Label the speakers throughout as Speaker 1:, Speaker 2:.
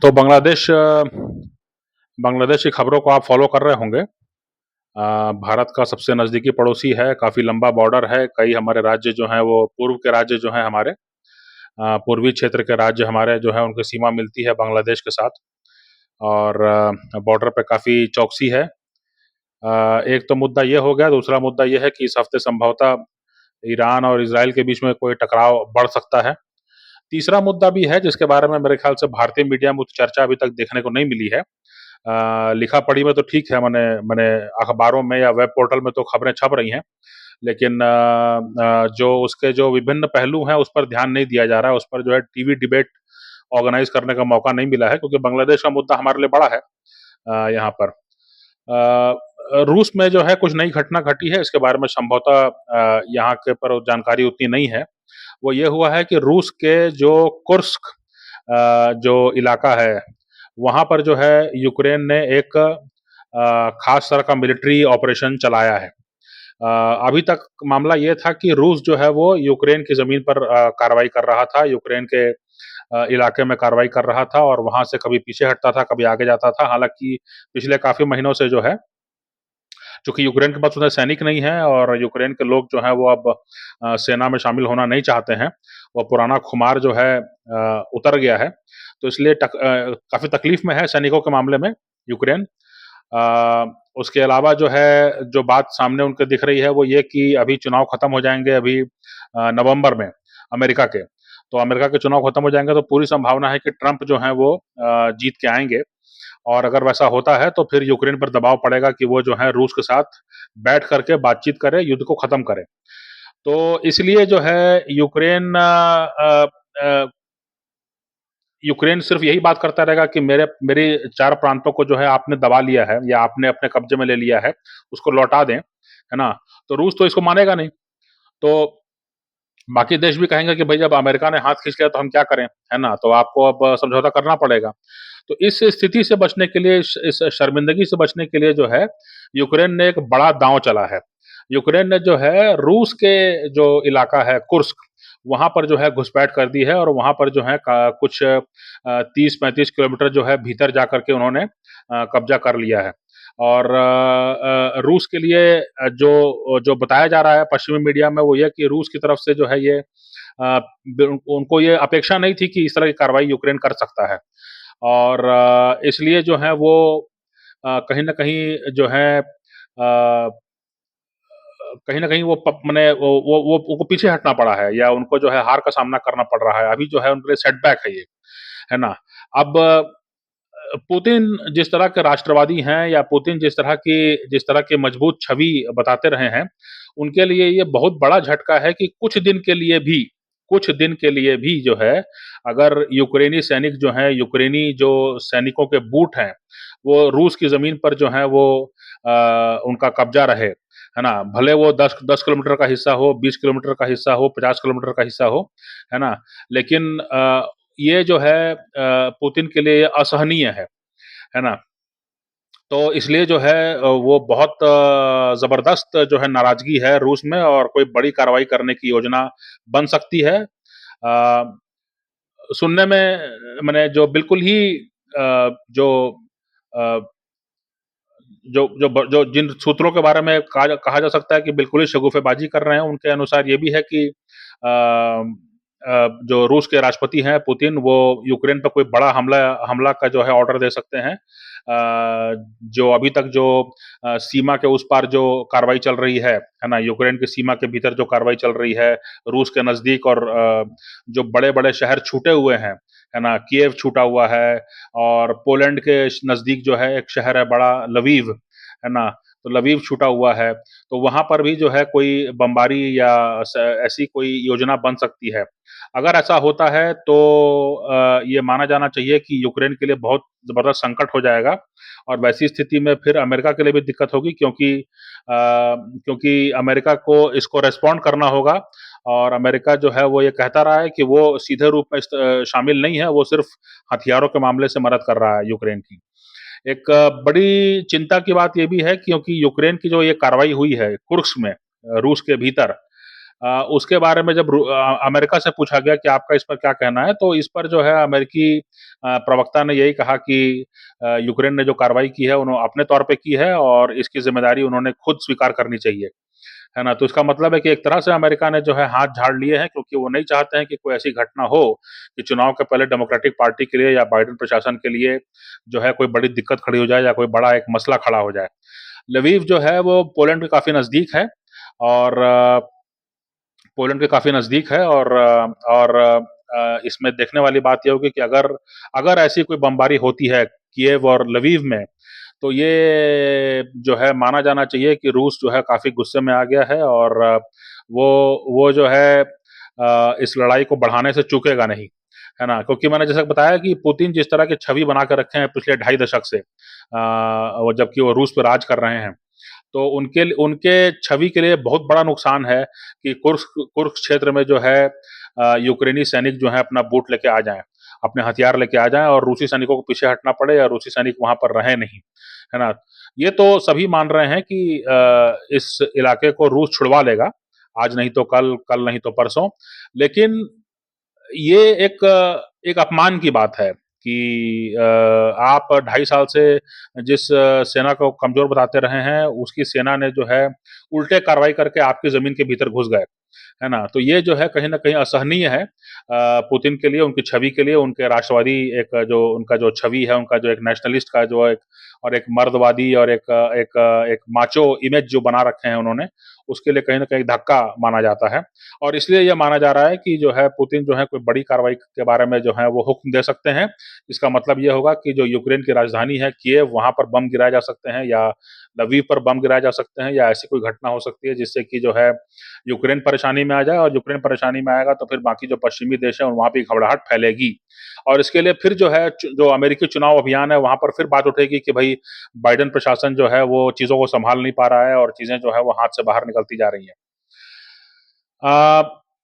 Speaker 1: तो बांग्लादेश की खबरों को आप फॉलो कर रहे होंगे। भारत का सबसे नज़दीकी पड़ोसी है, काफ़ी लंबा बॉर्डर है, कई हमारे राज्य जो हैं वो पूर्व के राज्य जो हैं हमारे पूर्वी क्षेत्र के राज्य हमारे जो हैं उनकी सीमा मिलती है बांग्लादेश के साथ और बॉर्डर पे काफ़ी चौकसी है। एक तो मुद्दा ये हो गया, दूसरा मुद्दा ये है कि इस हफ्ते संभवतः ईरान और इज़राइल के बीच में कोई टकराव बढ़ सकता है। तीसरा मुद्दा भी है जिसके बारे में मेरे ख्याल से भारतीय मीडिया में उतनी चर्चा अभी तक देखने को नहीं मिली है। लिखा-पढ़ी में तो ठीक है, मने मने अखबारों में या वेब पोर्टल में तो खबरें छप रही हैं, लेकिन जो उसके जो विभिन्न पहलू हैं, उस पर ध्यान नहीं दिया जा रहा है, उस पर जो है टीवी डिबेट ऑर्गेनाइज़ करने का मौका नहीं मिला है क्योंकि बांग्लादेश का मुद्दा हमारे लिए बड़ा है यहाँ पर। रूस में जो है कुछ नई घटना घटी है, इसके बारे में संभवतः यहाँ के पर जानकारी उतनी नहीं है। वो ये हुआ है कि रूस के जो कुर्स्क जो इलाका है, वहाँ पर जो है यूक्रेन ने एक खास तरह का मिलिट्री ऑपरेशन चलाया है। अभी तक मामला ये था कि रूस जो है वो यूक्रेन की ज़मीन पर कार्रवाई कर रहा था, यूक्रेन के इलाके में कार्रवाई कर रहा था और वहाँ से कभी पीछे हटता था, कभी आगे जाता था। हालाँकि पिछले काफ़ी महीनों से जो है, चूँकि यूक्रेन के पास उतने सैनिक नहीं हैं और यूक्रेन के लोग जो हैं वो अब सेना में शामिल होना नहीं चाहते हैं। वो पुराना खुमार जो है उतर गया है। तो इसलिए काफ़ी तकलीफ़ में है सैनिकों के मामले में यूक्रेन। उसके अलावा जो है, जो बात सामने उनके दिख रही है वो ये कि अभी चुनाव खत्म हो जाएँगे अभी नवंबर में अमेरिका के। तो अमेरिका के चुनाव खत्म हो जाएँगे तो पूरी संभावना है कि ट्रंप जो हैं वो जीत के आएँगे और अगर वैसा होता है तो फिर यूक्रेन पर दबाव पड़ेगा कि वो जो है रूस के साथ बैठ करके बातचीत करे, युद्ध को खत्म करे। तो इसलिए जो है यूक्रेन सिर्फ यही बात करता रहेगा कि मेरे 4 प्रांतों को जो है आपने दबा लिया है या आपने अपने कब्जे में ले लिया है, उसको लौटा दें, है ना? तो रूस तो इसको मानेगा नहीं। तो बाकी देश भी कहेंगे कि भई जब अमेरिका ने हाथ खींच लिया तो हम क्या करें, है ना? तो आपको अब समझौता करना पड़ेगा। तो इस स्थिति से बचने के लिए इस शर्मिंदगी से बचने के लिए जो है, यूक्रेन ने एक बड़ा दाँव चला है। यूक्रेन ने जो है रूस के जो इलाका है कुर्स्क, वहाँ पर जो है घुसपैठ कर दी है और वहाँ पर जो है का कुछ 30-35 किलोमीटर जो है भीतर जाकर के उन्होंने कब्ज़ा कर लिया है। और रूस के लिए जो जो बताया जा रहा है पश्चिमी मीडिया में वो ये कि रूस की तरफ से जो है ये उनको ये अपेक्षा नहीं थी कि इस तरह की कार्रवाई यूक्रेन कर सकता है। और इसलिए जो है वो कहीं न कहीं जो है कहीं न कहीं वो प मने वो उनको पीछे हटना पड़ा है या उनको जो है हार का सामना करना पड़ रहा है। अभी जो है उनके लिए सेटबैक है ये, है ना? अब पुतिन जिस तरह के राष्ट्रवादी हैं या पुतिन जिस तरह की मजबूत छवि बताते रहे हैं, उनके लिए ये बहुत बड़ा झटका है कि कुछ दिन के लिए भी जो है, अगर यूक्रेनी सैनिक जो हैं, यूक्रेनी जो सैनिकों के बूट हैं, वो रूस की ज़मीन पर जो हैं वो उनका कब्ज़ा रहे, है ना? भले वो 10 किलोमीटर का हिस्सा हो, 20 किलोमीटर का हिस्सा हो, 50 किलोमीटर का हिस्सा हो, है ना? लेकिन ये जो है पुतिन के लिए असहनीय है ना? तो इसलिए जो है वो बहुत ज़बरदस्त जो है नाराज़गी है रूस में और कोई बड़ी कार्रवाई करने की योजना बन सकती है। सुनने में मने जो बिल्कुल ही जो अ, जो जिन सूत्रों के बारे में कहा जा सकता है कि बिल्कुल ही शगुफ़ेबाज़ी कर रहे हैं, उनके अनुसार ये भी है कि जो रूस के राष्ट्रपति हैं पुतिन, वो यूक्रेन पर कोई बड़ा हमला हमला का जो है ऑर्डर दे सकते हैं। जो अभी तक जो सीमा के उस पार जो कार्रवाई चल रही है ना? यूक्रेन की सीमा के भीतर जो कार्रवाई चल रही है, रूस के नज़दीक और जो बड़े-बड़े शहर छूटे हुए हैं, है ना? किएव छूटा हुआ है और पोलैंड के नज़दीक जो है एक शहर है बड़ा लवीव, है ना? तो लवीव छूटा हुआ है, तो वहाँ पर भी जो है कोई बमबारी या ऐसी कोई योजना बन सकती है। अगर ऐसा होता है तो ये माना जाना चाहिए कि यूक्रेन के लिए बहुत ज़बरदस्त संकट हो जाएगा और वैसी स्थिति में फिर अमेरिका के लिए भी दिक्कत होगी क्योंकि अमेरिका को इसको रिस्पॉन्ड करना होगा और अमेरिका जो है वो ये कहता रहा है कि वो सीधे रूप में शामिल नहीं है, वो सिर्फ़ हथियारों के मामले से मदद कर रहा है यूक्रेन की। एक बड़ी चिंता की बात ये भी है क्योंकि यूक्रेन की जो ये कार्रवाई हुई है कुर्स्क में रूस के भीतर, उसके बारे में जब अमेरिका से पूछा गया कि आपका इस पर क्या कहना है, तो इस पर जो है अमेरिकी प्रवक्ता ने यही कहा कि यूक्रेन ने जो कार्रवाई की है, उन्होंने अपने तौर पे की है और इसकी ज़िम्मेदारी उन्होंने खुद स्वीकार करनी चाहिए। है ना? तो इसका मतलब है कि एक तरह से अमेरिका ने जो है हाथ झाड़ लिए हैं, क्योंकि वो नहीं चाहते हैं कि कोई ऐसी घटना हो कि चुनाव के पहले डेमोक्रेटिक पार्टी के लिए या बाइडेन प्रशासन के लिए जो है कोई बड़ी दिक्कत खड़ी हो जाए या कोई बड़ा एक मसला खड़ा हो जाए। लवीव जो है वो पोलैंड के काफ़ी नज़दीक है और पोलैंड के काफ़ी नज़दीक है और इसमें देखने वाली बात ये होगी कि अगर अगर ऐसी कोई बमबारी होती है किएव और लवीव में, तो ये जो है माना जाना चाहिए कि रूस जो है काफ़ी गुस्से में आ गया है और वो जो है इस लड़ाई को बढ़ाने से चूकेगा नहीं, है ना? क्योंकि मैंने जैसा बताया कि पुतिन जिस तरह की छवि बना के रखे हैं पिछले ढाई दशक से वो जबकि वो रूस पे राज कर रहे हैं, तो उनके उनके छवि के लिए बहुत बड़ा नुकसान है कि कुर्स्क क्षेत्र में जो है यूक्रेनी सैनिक जो है अपना बूट लेके आ जाएँ, अपने हथियार लेके आ जाएँ और रूसी सैनिकों को पीछे हटना पड़े या रूसी सैनिक वहाँ पर रहें नहीं, है ना? ये तो सभी मान रहे हैं कि इस इलाके को रूस छुड़वा लेगा, आज नहीं तो कल, कल नहीं तो परसों। लेकिन ये एक अपमान की बात है कि आप ढाई साल से जिस सेना को कमज़ोर बताते रहे हैं, उसकी सेना ने जो है उल्टे कार्रवाई करके आपकी ज़मीन के भीतर घुस गए, है ना? तो ये जो है कहीं न कहीं असहनीय है पुतिन के लिए, उनकी छवि के लिए, उनके राष्ट्रवादी एक जो उनका जो छवि है, उनका जो एक नेशनलिस्ट का जो एक और एक मर्दवादी और एक माचो इमेज जो बना रखे हैं उन्होंने, उसके लिए कहीं न कहीं धक्का माना जाता है। और इसलिए ये माना जा रहा है कि जो है पुतिन जो है कोई बड़ी कार्रवाई के बारे में जो है वो हुक्म दे सकते हैं। इसका मतलब ये होगा कि जो यूक्रेन की राजधानी है किएव, वहाँ पर बम गिराए जा सकते हैं या लवीव पर बम गिराए जा सकते हैं या ऐसी कोई घटना हो सकती है जिससे कि जो है यूक्रेन परेशानी में आ जाए और यूक्रेन परेशानी में आएगा तो फिर बाकी जो पश्चिमी देश हैं वहाँ पे घबराहट फैलेगी। और इसके लिए फिर जो है जो अमेरिकी चुनाव अभियान है वहाँ पर फिर बात उठेगी कि भई बाइडेन प्रशासन जो है वो चीज़ों को सँभाल नहीं पा रहा है और चीज़ें जो है वो हाथ से बाहर निकलती जा रही हैं।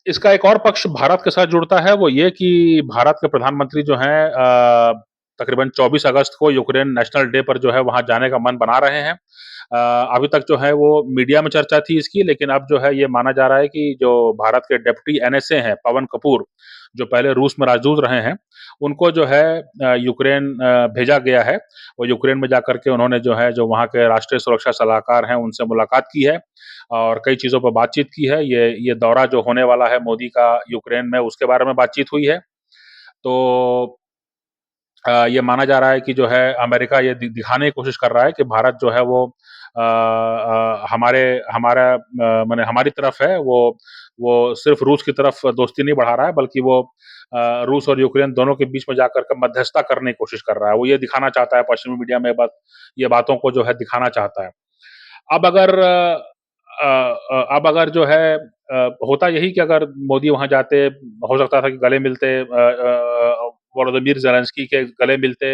Speaker 1: इसका एक और पक्ष भारत के साथ जुड़ता है, वो ये कि भारत के प्रधानमंत्री जो हैं तकरीबन 24 अगस्त को यूक्रेन नेशनल डे पर जो है वहाँ जाने का मन बना रहे हैं। अभी तक जो है वो मीडिया में चर्चा थी इसकी, लेकिन अब जो है ये माना जा रहा है कि जो भारत के डिप्टी एनएसए हैं, पवन कपूर, जो पहले रूस में राजदूत रहे हैं, उनको जो है यूक्रेन भेजा गया है। वो यूक्रेन में जाकर के उन्होंने जो है, जो वहाँ के राष्ट्रीय सुरक्षा सलाहकार हैं, उनसे मुलाकात की है और कई चीज़ों पर बातचीत की है। ये दौरा जो होने वाला है मोदी का यूक्रेन में, उसके बारे में बातचीत हुई है। तो ये माना जा रहा है कि जो है अमेरिका ये दिखाने की कोशिश कर रहा है कि भारत जो है वो हमारा माने हमारी तरफ है, वो सिर्फ रूस की तरफ दोस्ती नहीं बढ़ा रहा है, बल्कि वो रूस और यूक्रेन दोनों के बीच में जाकर के मध्यस्थता करने की कोशिश कर रहा है। वो ये दिखाना चाहता है, पश्चिमी मीडिया में ये बातों को जो है दिखाना चाहता है। अब अगर अब अगर जो है होता यही कि अगर मोदी वहाँ जाते, हो सकता था कि गले मिलते वोलोदिमीर ज़ेलेंस्की के गले मिलते,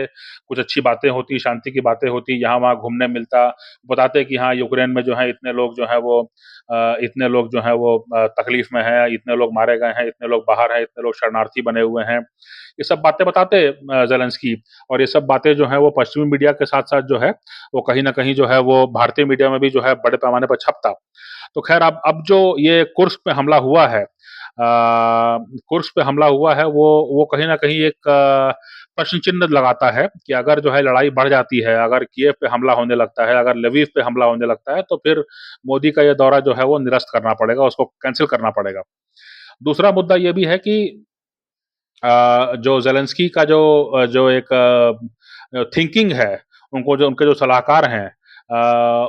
Speaker 1: कुछ अच्छी बातें होती, शांति की बातें होती, यहाँ-वहाँ घूमने मिलता, बताते कि हाँ, यूक्रेन में जो है इतने लोग जो हैं वो इतने लोग जो हैं वो तकलीफ में हैं, इतने लोग मारे गए हैं, इतने लोग बाहर हैं, इतने लोग शरणार्थी बने हुए हैं। ये सब बातें बताते ज़ेलेंस्की और ये सब बातें जो हैं वो पश्चिमी मीडिया के साथ-साथ जो है, वो कहीं न कहीं जो है वो भारतीय मीडिया में भी जो है बड़े पैमाने पर छपता। तो ख़ैर अब जो ये कुर्स्क पे हमला हुआ है कुर्स्क पे हमला हुआ है वो कहीं न कहीं एक प्रश्न चिन्ह लगाता है कि अगर जो है लड़ाई बढ़ जाती है, अगर किएव पे हमला होने लगता है, अगर लवीव पे हमला होने लगता है, तो फिर मोदी का ये दौरा जो है वो निरस्त करना पड़ेगा, उसको कैंसल करना पड़ेगा। दूसरा मुद्दा ये भी है कि जो ज़ेलेंस्की का जो एक थिंकिंग है, उनको जो उनके जो सलाहकार हैं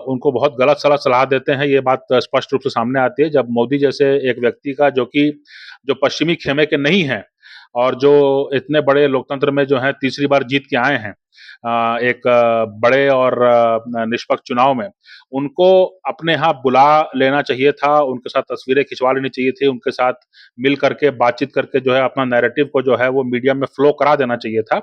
Speaker 1: उनको बहुत गलत सलाह सलाह देते हैं, ये बात स्पष्ट रूप से सामने आती है जब मोदी जैसे एक व्यक्ति का जो पश्चिमी खेमे के नहीं हैं और जो इतने बड़े लोकतंत्र में जो है तीसरी बार जीत के आए हैं एक बड़े और निष्पक्ष चुनाव में, उनको अपने यहाँ बुला लेना चाहिए था, उनके साथ तस्वीरें खिंचवा लेनी चाहिए थी, उनके साथ मिल करके बातचीत करके जो है अपना नैरेटिव को जो है वो मीडिया में फ्लो करा देना चाहिए था।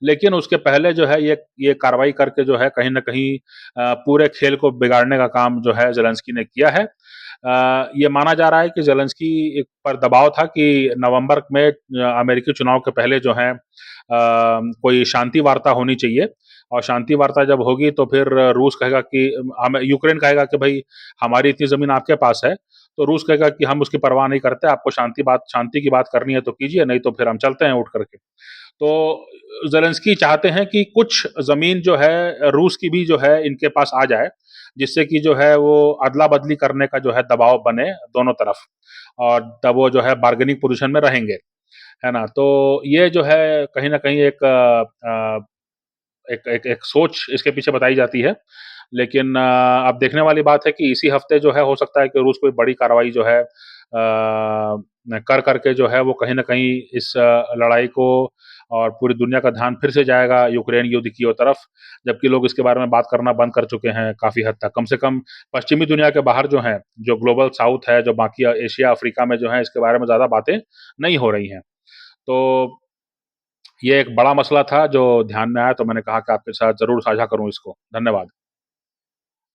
Speaker 1: लेकिन उसके पहले जो है ये कार्रवाई करके जो है कहीं न कहीं पूरे खेल को बिगाड़ने का काम जो है ज़ेलेंस्की ने किया है। ये माना जा रहा है कि ज़ेलेंस्की पर दबाव था कि नवंबर में अमेरिकी चुनाव के पहले जो है कोई शांति वार्ता होनी चाहिए और शांति वार्ता जब होगी तो फिर रूस कहेगा कि यूक्रेन कहेगा कि भई हमारी इतनी ज़मीन आपके पास है, तो रूस कहेगा कि हम उसकी परवाह नहीं करते, आपको शांति की बात करनी है तो कीजिए, नहीं तो फिर हम चलते हैं उठ करके। तो ज़ेलेंस्की चाहते हैं कि कुछ ज़मीन जो है रूस की भी जो है इनके पास आ जाए, जिससे कि जो है वो अदला-बदली करने का जो है दबाव बने दोनों तरफ और तब वो जो है बार्गेनिंग पोज़ीशन में रहेंगे, है ना? तो ये जो है कहीं न कहीं एक एक एक सोच इसके पीछे बताई जाती है। लेकिन अब देखने वाली बात है कि इसी हफ्ते जो है हो सकता है कि रूस कोई बड़ी कार्रवाई जो है कर के जो है वो कहीं न कहीं इस लड़ाई को और पूरी दुनिया का ध्यान फिर से जाएगा यूक्रेन युद्ध की ओर तरफ, जबकि लोग इसके बारे में बात करना बंद कर चुके हैं काफ़ी हद तक। कम से कम पश्चिमी दुनिया के बाहर जो हैं, जो ग्लोबल साउथ है, जो बाकी एशिया, अफ्रीका में जो है इसके बारे में ज़्यादा बातें नहीं हो रही हैं। तो ये एक बड़ा मसला था जो ध्यान में आया तो मैंने कहा कि आपके साथ ज़रूर साझा करूँ इसको। धन्यवाद।